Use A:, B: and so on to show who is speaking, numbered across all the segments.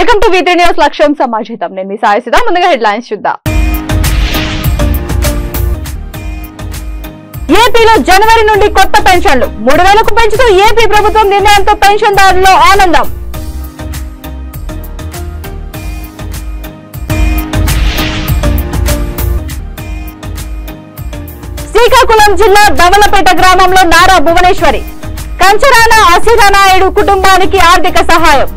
A: Welcome to V3 news లక్ష్యం సమాజహితం. నేను మీ సాయిసిదా. ముందుగా హెడ్లైన్స్ చూద్దాం. ఏపీలో జనవరి నుండి కొత్త పెన్షన్లు 3000కు పెంచుతూ ఏపీ ప్రభుత్వం నిర్ణయంతో పెన్షన్దారుల్లో ఆనందం. శ్రీకాకుళం జిల్లా దవలపేట గ్రామంలో నారా భువనేశ్వరి, కంచరాన అసిరానాయుడు కుటుంబానికి ఆర్థిక సహాయం.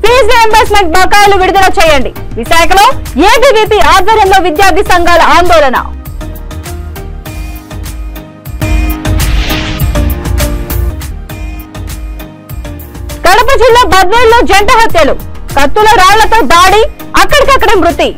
A: ఫీజు రీయింబర్స్మెంట్ బకాయిలు విడుదల చేయండి. విశాఖలో ఏబీవీపీ ఆధ్వర్యంలో విద్యార్థి సంఘాల ఆందోళన. కడప జిల్లా బద్వేల్లో జంట హత్యలు, కత్తుల రాళ్లతో దాడి, అక్కడికక్కడే మృతి.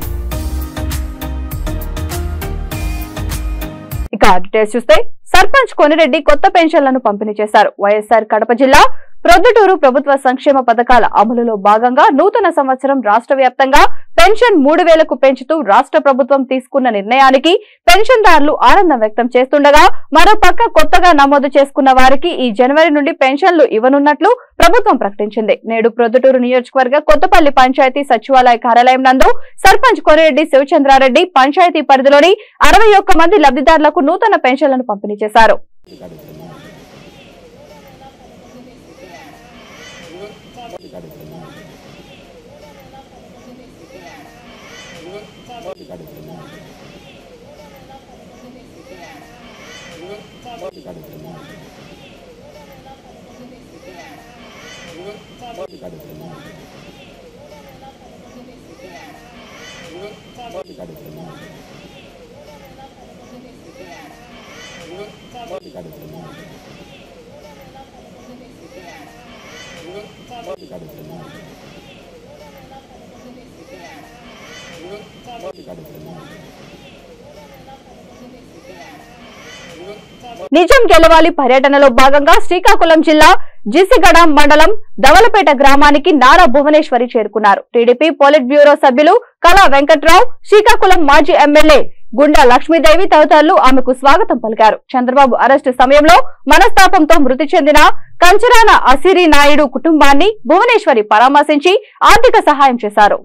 A: ఇక డీటెయిల్స్ చూస్తే సర్పంచ్ కొనిరెడ్డి కొత్త పెన్షన్లను పంపిణీ చేశారు. వైఎస్ఆర్ కడప జిల్లా ప్రొద్దుటూరు ప్రభుత్వ సంక్షేమ పథకాల అమలులో భాగంగా నూతన సంవత్సరం రాష్ట్ర వ్యాప్తంగా పెన్షన్ 3000కు పెంచుతూ రాష్ట్ర ప్రభుత్వం తీసుకున్న నిర్ణయానికి పెన్షన్దారులు ఆనందం వ్యక్తం చేస్తుండగా, మరోపక్క కొత్తగా నమోదు చేసుకున్న వారికి ఈ జనవరి నుండి పెన్షన్లు ఇవ్వనున్నట్లు ప్రభుత్వం ప్రకటించింది. నేడు ప్రొద్దుటూరు నియోజకవర్గ కొత్తపల్లి పంచాయతీ సచివాలయ కార్యాలయం నందు సర్పంచ్ కొనిరెడ్డి శివచంద్రారెడ్డి పంచాయతీ పరిధిలోని 61 మంది లబ్ధిదారులకు నూతన పెన్షన్లను పంపిణీ చేశారు. నిజం గెలవాలి పర్యటనలో భాగంగా శ్రీకాకుళం జిల్లా జిసిగడ మండలం దవలపేట గ్రామానికి నారా భువనేశ్వరి చేరుకున్నారు. టీడీపీ పోలిట్ బ్యూరో సభ్యులు కళా వెంకట్రావు, శ్రీకాకుళం మాజీ ఎమ్మెల్యే గుండా లక్ష్మీదేవి తదితరులు ఆమెకు స్వాగతం పలికారు. చంద్రబాబు అరెస్టు సమయంలో మనస్తాపంతో మృతి చెందిన కంచరాన అసిరి నాయుడు కుటుంబాన్ని భువనేశ్వరి పరామర్శించి ఆర్థిక సహాయం చేశారు.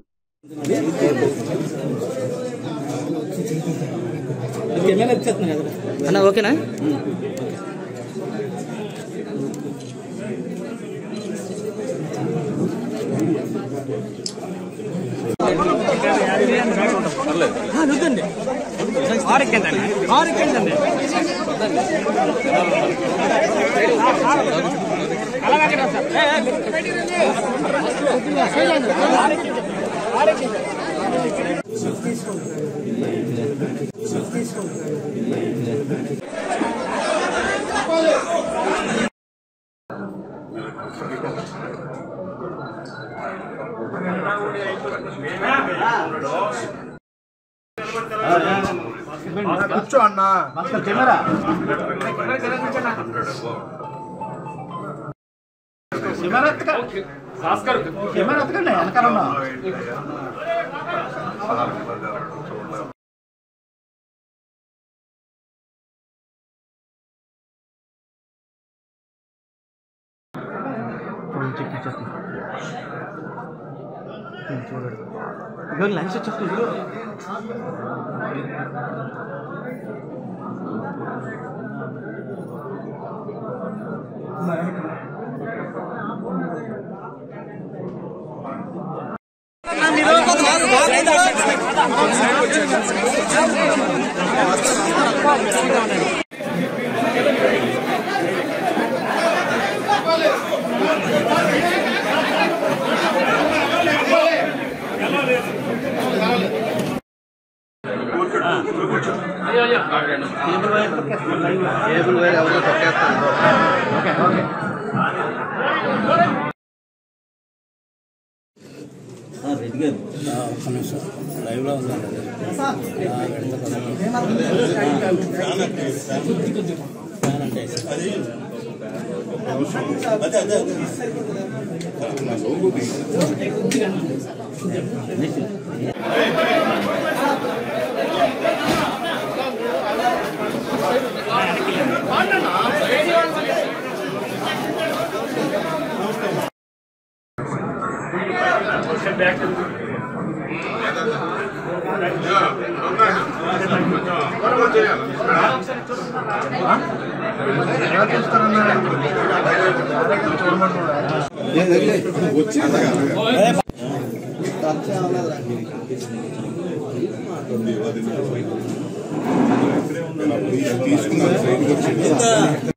B: ఓకేనా?
C: కూర్చో అన్నా. కెమెరా ఎత్తకండి వెనకాలన్నా. లంచ్ వచ్చేస్తుంది. లైవ్ లో ఉందండి.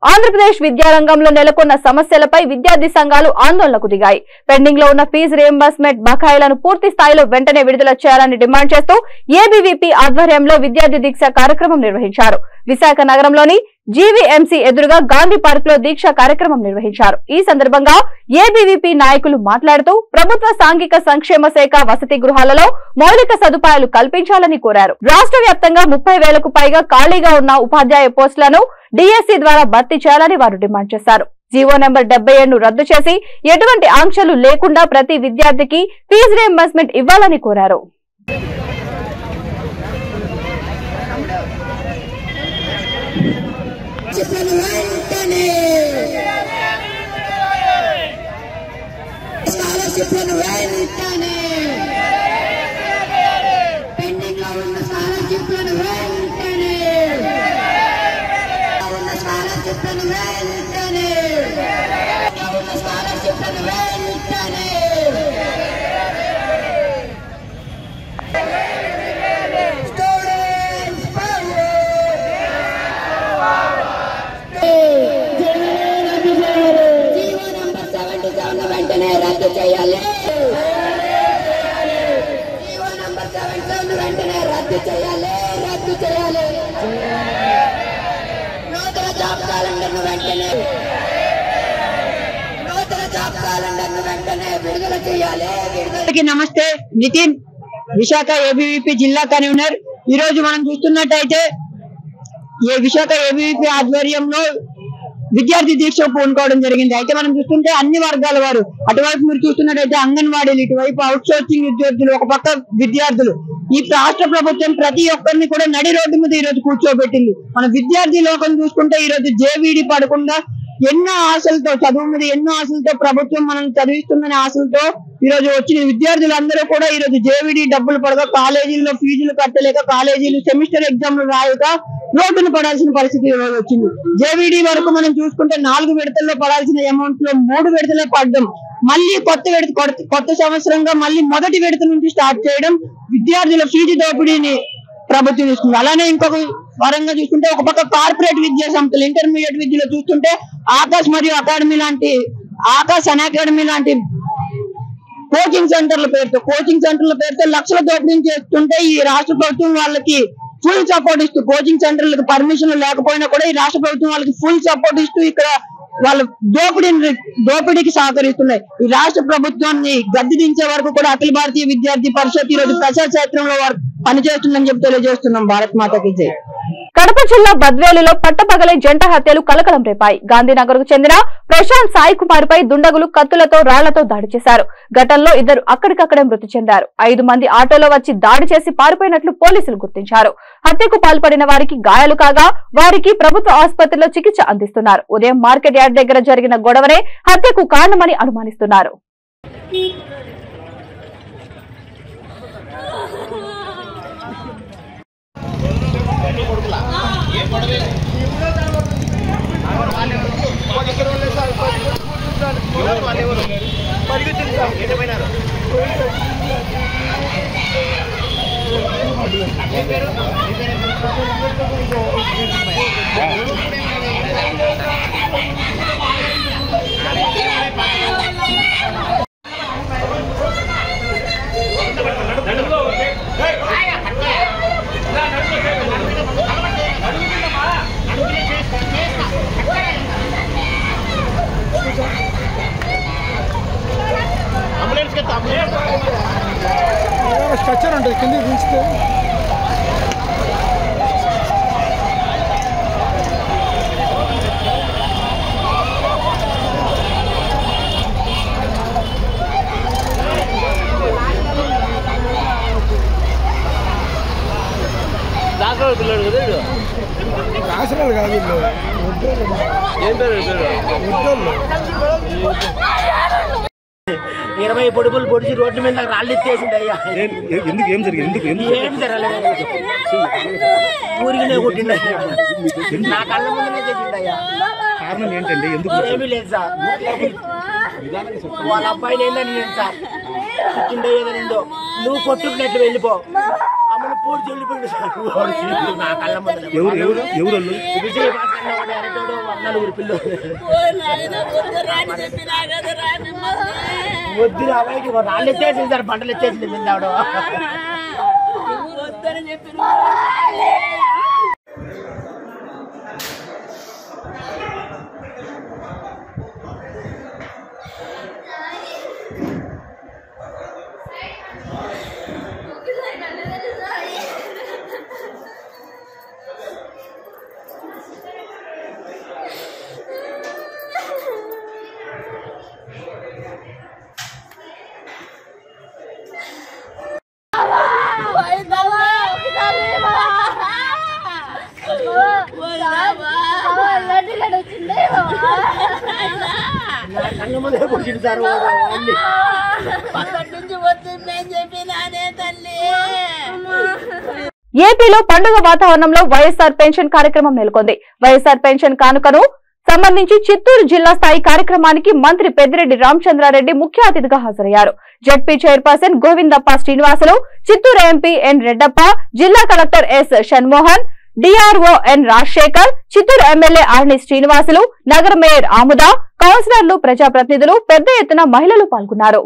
A: ఆంధ్రప్రదేశ్ విద్యారంగంలో నెలకొన్న సమస్యలపై విద్యార్థి సంఘాలు ఆందోళనకు దిగాయి. పెండింగ్ లో ఉన్న ఫీజు రియంబర్స్మెంట్ బకాయిలను పూర్తి స్థాయిలో వెంటనే విడుదల చేయాలని డిమాండ్ చేస్తూ ఏబీవీపీ ఆధ్వర్యంలో విద్యార్థి దీక్ష కార్యక్రమం నిర్వహించారు. విశాఖ నగరంలోని జీవీఎంసీ ఎదురుగా గాంధీ పార్క్ లో దీక్ష కార్యక్రమం నిర్వహించారు. ఈ సందర్భంగా ఏబీవీపీ నాయకులు మాట్లాడుతూ ప్రభుత్వ సాంఘిక సంక్షేమ శాఖ వసతి గృహాలలో మౌలిక సదుపాయాలు కల్పించాలని కోరారు. రాష్ట్ర వ్యాప్తంగా 30,000కు పైగా ఖాళీగా ఉన్న ఉపాధ్యాయ పోస్టులను డిఎస్సీ ద్వారా భర్తీ చేయాలని వారు డిమాండ్ చేశారు. జీవో నెంబర్ 77ను రద్దు చేసి ఎటువంటి ఆంక్షలు లేకుండా ప్రతి విద్యార్థికి ఫీజు రియంబర్స్మెంట్ ఇవ్వాలని కోరారు.
B: వెంటనే రద్దు చేయాలి. జీవో నంబర్ 77 వెంటనే రద్దు చేయాలి. నూతన జాబ్ క్యాలెండర్ను వెంటనే విడుదల చేయాలి.
D: నమస్తే, నితిన్, విశాఖ ఏబీవీపీ జిల్లా కన్వీనర్. ఈ రోజు మనం చూస్తున్నట్టయితే విశాఖ ఏబీవీపీ ఆధ్వర్యంలో విద్యార్థి దీక్ష పూనుకోవడం జరిగింది. అయితే మనం చూస్తుంటే అన్ని వర్గాల వారు, అటువైపు మీరు చూస్తున్నట్టయితే అంగన్వాడీలు, ఇటువైపు అవుట్ సోర్సింగ్ ఉద్యోగులు, ఒక పక్క విద్యార్థులు. ఈ రాష్ట్ర ప్రభుత్వం ప్రతి ఒక్కరిని కూడా నడి రోడ్డు మీద ఈ రోజు కూర్చోబెట్టింది. మన విద్యార్థి లోకం చూసుకుంటే ఈ రోజు జేవీడి పడకుండా ఎన్నో ఆశలతో, చదువు మీద ఎన్నో ఆశలతో ప్రభుత్వం మనం చదివిస్తుందనే ఆశలతో ఈ రోజు వచ్చిన విద్యార్థులందరూ కూడా ఈ రోజు జేవీడి డబ్బులు పడక, కాలేజీల్లో ఫీజులు కట్టలేక, కాలేజీలు సెమిస్టర్ ఎగ్జామ్లు రాయక రోడ్డును పడాల్సిన పరిస్థితి ఈ రోజు వచ్చింది. జేవీడి వరకు మనం చూసుకుంటే 4 విడతల్లో పడాల్సిన అమౌంట్ లో 3 విడతలే పడడం, మళ్ళీ కొత్త సంవత్సరంగా మళ్ళీ మొదటి విడత నుంచి స్టార్ట్ చేయడం విద్యార్థుల ఫీజు దోపిడీని ప్రభుత్వం చూస్తుంది. అలానే ఇంకొక పరంగా చూసుకుంటే ఒక పక్క కార్పొరేట్ విద్యా సంస్థలు, ఇంటర్మీడియట్ విద్యలో చూస్తుంటే ఆకాశ్ మరియు అకాడమీ లాంటి, ఆకాశ్ అన్ అకాడమీ లాంటి కోచింగ్ సెంటర్ల పేరుతో లక్షల దోపిడీ చేస్తుంటే ఈ రాష్ట్ర ప్రభుత్వం వాళ్ళకి ఫుల్ సపోర్ట్ ఇస్తూ, కోచింగ్ సెంటర్లకు పర్మిషన్ లేకపోయినా కూడా ఈ రాష్ట్ర ప్రభుత్వం వాళ్ళకి ఫుల్ సపోర్ట్ ఇస్తూ ఇక్కడ వాళ్ళ దోపిడీకి సహకరిస్తున్నాయి. ఈ రాష్ట్ర ప్రభుత్వాన్ని గద్దె దించే వరకు కూడా అఖిల భారతీయ విద్యార్థి పరిషత్ ఈ రోజు ప్రచార క్షేత్రంలో పనిచేస్తుందని చెప్పి తెలియజేస్తున్నాం. భారత్ మాతకి జై.
A: కడప జిల్లా బద్వేలులో పట్టపగలే జంట హత్యలు కలకలం రేపాయి. గాంధీనగర్ కు చెందిన ప్రశాంత్ సాయి కుమార్ పై దుండగులు కత్తులతో, రాళ్లతో దాడి చేశారు. ఘటనలో 2 అక్కడికక్కడే మృతి చెందారు. 5 మంది ఆటోలో వచ్చి దాడి చేసి పారిపోయినట్లు పోలీసులు గుర్తించారు. హత్యకు పాల్పడిన వారికి గాయాలు కాగా వారికి ప్రభుత్వ ఆసుపత్రిలో చికిత్స అందిస్తున్నారు. ఉదయం మార్కెట్ యార్డ్ దగ్గర జరిగిన గొడవనే హత్యకు కారణమని అనుమానిస్తున్నారు.
C: స్ట్రక్చర్ ఉంటుంది కింద దించితే
E: పిల్లడు కదా
C: రాసరాలు కాదు
E: ఏం పేరు
F: 20 పొడుపులు పొడిచి రోడ్డు మీద రాళ్ళు ఎత్తేసింది అయ్యా.
G: ఏం జరిగింది?
F: ఏం జరగలేదు, ఊరికినే కొట్టిండు నా కళ్ళ ముందునే చేసిండు అయ్యా.
G: కారణం ఏంటండి? ఎందుకు?
F: ఏమీ లేదు సార్, వాళ్ళ అబ్బాయిని ఏందని నేను సార్ పుట్టిండో ఏదో నిందో నువ్వు కొట్టుకున్నట్లు వెళ్ళిపో అమ్మను పూర్తి వెళ్ళిపోయింది సార్ నా కళ్ళ ముందు.
G: ఎవరు
F: విజయ భాస్కర్ అరటోడు 4 పిల్లలు వద్దు అబ్బాయికి రాళ్ళు ఎత్తేసింది సార్, పంటలు ఎత్తేసింది మీద ఆవిడ.
A: ఏపీలో పండుగ వాతావరణంలో వైఎస్ఆర్ పెన్షన్ కార్యక్రమం నెలకొంది. వైఎస్ఆర్ పెన్షన్ కానుకను సంబంధించి చిత్తూరు జిల్లా స్థాయి కార్యక్రమానికి మంత్రి పెద్దిరెడ్డి రామచంద్రారెడ్డి ముఖ్య అతిథిగా హాజరయ్యారు. ZP chairperson Govindappa Srinivasulu, Chittoor MP N Reddeppa, జిల్లా collector S Shanmohan, DRO N Rajasekhar, Chittoor MLA Arani Srinivasulu, నగర మేయర్ ఆముద, కౌన్సిలర్లు, ప్రజాప్రతినిధులు, పెద్ద ఎత్తున మహిళలు పాల్గొన్నారు.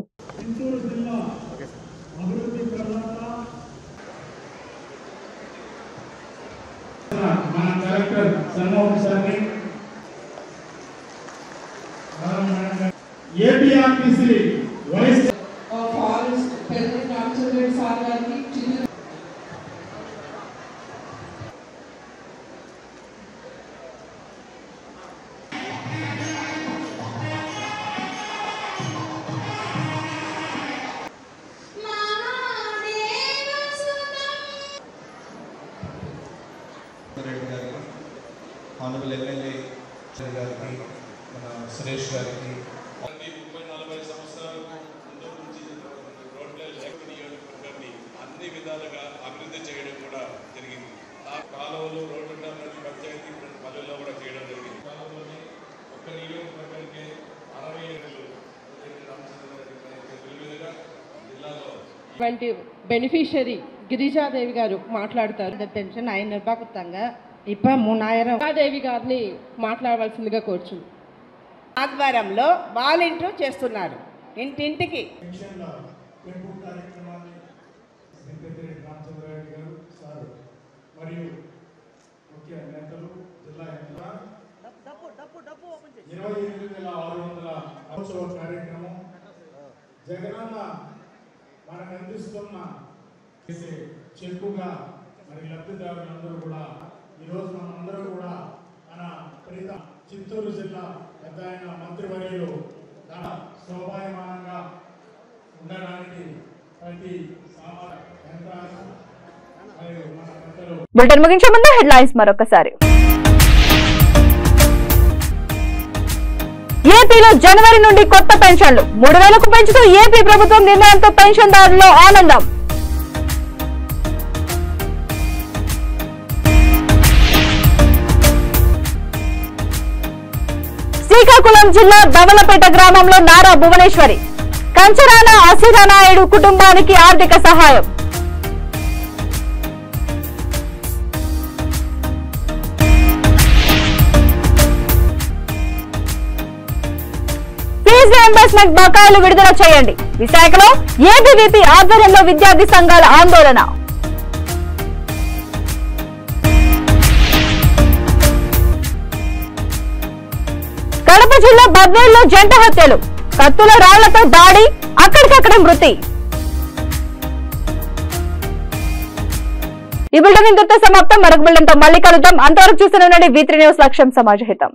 H: ఆనరబుల్ ఎమ్మెల్యే గారికి, మన సురేష్ గారికి 30-40 సంవత్సరాలకు నియోజకవర్గాన్ని అన్ని విధాలుగా అభివృద్ధి చేయడం కూడా జరిగింది. ఆ కాలువలు రోడ్డు పంచాయతీ పల్లెల్లో కూడా చేయడం జరిగింది. కాలంలోనే ఒక్క నియోజకవర్గానికి 60 ఏళ్ళు జిల్లాలో
I: బెనిఫిషియరీ గిరిజాదేవి గారు మాట్లాడతారు. పెన్షన్ 5 రూపాయలు ఇప్పుడు 3000 దేవి గారిని మాట్లాడవలసిందిగా కోరుచు.
J: ఆధ్వర్యంలో వాలంటీర్ చేస్తున్నారు ఇంటింటికి.
H: మరియు ముఖ్య నేతలు జిల్లా 28,600 కార్యక్రమం జగనన్న మనకు అందిస్తున్న చెక్కుగా మరి లబ్ధిదారులందరూ కూడా ఈరోజు మనందరూ కూడా మన ప్రీత చిత్తూరు జిల్లా పెద్ద ఆయన మంత్రివర్యులు శోభాయమానంగా ఉండడానికి ప్రతి
A: బులెటిన్ ముగించే ముందు హెడ్లైన్స్ మరొకసారి. ఏపీలో జనవరి నుండి కొత్త పెన్షన్లు 3,000కు పెంచుతూ ఏపీ ప్రభుత్వం నిర్ణయంతో పెన్షన్దారుల్లో ఆనందం. శ్రీకాకుళం జిల్లా దవలపేట గ్రామంలో నారా భువనేశ్వరి, కంచరాన అసిరానాయుడు కుటుంబానికి ఆర్థిక సహాయం. ఫీజు రీయింబర్స్మెంట్ బకాయిలు విడుదల చేయండి. విశాఖలో ఏబీవీపీ ఆధ్వర్యంలో విద్యార్థి సంఘాల ఆందోళన. కడప జిల్లా బద్వేల్లో జంట హత్యలు, కత్తుల రాళ్లతో దాడి, అక్కడికక్కడే మృతి. ఈ బులెటిన్ ఇంతటితో సమాప్తం. మరొక బులెటిన్తో మళ్ళీ కలుద్దాం. అంతవరకు చూస్తూనే ఉండండి V3 న్యూస్, లక్ష్యం సమాజహితం.